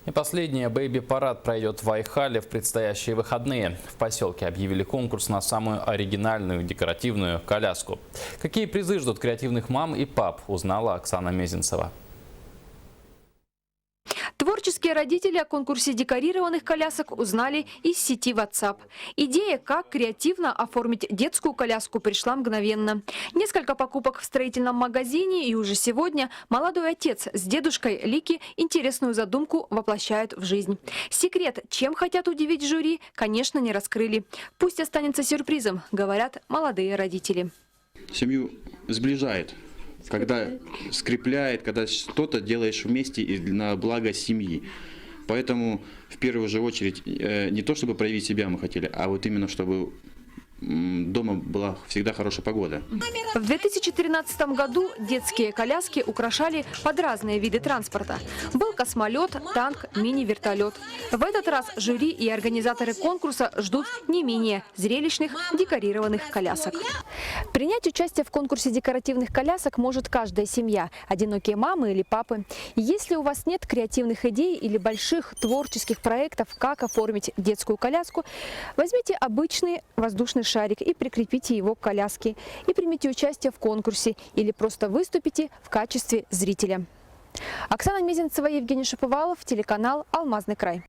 И последний бэйби-парад пройдет в Айхале в предстоящие выходные. В поселке объявили конкурс на самую оригинальную декоративную коляску. Какие призы ждут креативных мам и пап, узнала Оксана Мезенцева. Творческие родители о конкурсе декорированных колясок узнали из сети WhatsApp. Идея, как креативно оформить детскую коляску, пришла мгновенно. Несколько покупок в строительном магазине, и уже сегодня молодой отец с дедушкой Лики интересную задумку воплощают в жизнь. Секрет, чем хотят удивить жюри, конечно, не раскрыли. Пусть останется сюрпризом, говорят молодые родители. Семью сближает, когда скрепляет, когда что-то делаешь вместе и на благо семьи. Поэтому в первую же очередь не то чтобы проявить себя мы хотели, а вот именно чтобы дома была всегда хорошая погода. В 2013 году детские коляски украшали под разные виды транспорта. Был космолет, танк, мини-вертолет. В этот раз жюри и организаторы конкурса ждут не менее зрелищных декорированных колясок. Принять участие в конкурсе декоративных колясок может каждая семья, одинокие мамы или папы. Если у вас нет креативных идей или больших творческих проектов, как оформить детскую коляску, возьмите обычный воздушный шарик и прикрепите его к коляске. И примите участие в конкурсе или просто выступите в качестве зрителя. Оксана Мезенцева, Евгений Шаповалов, телеканал «Алмазный край».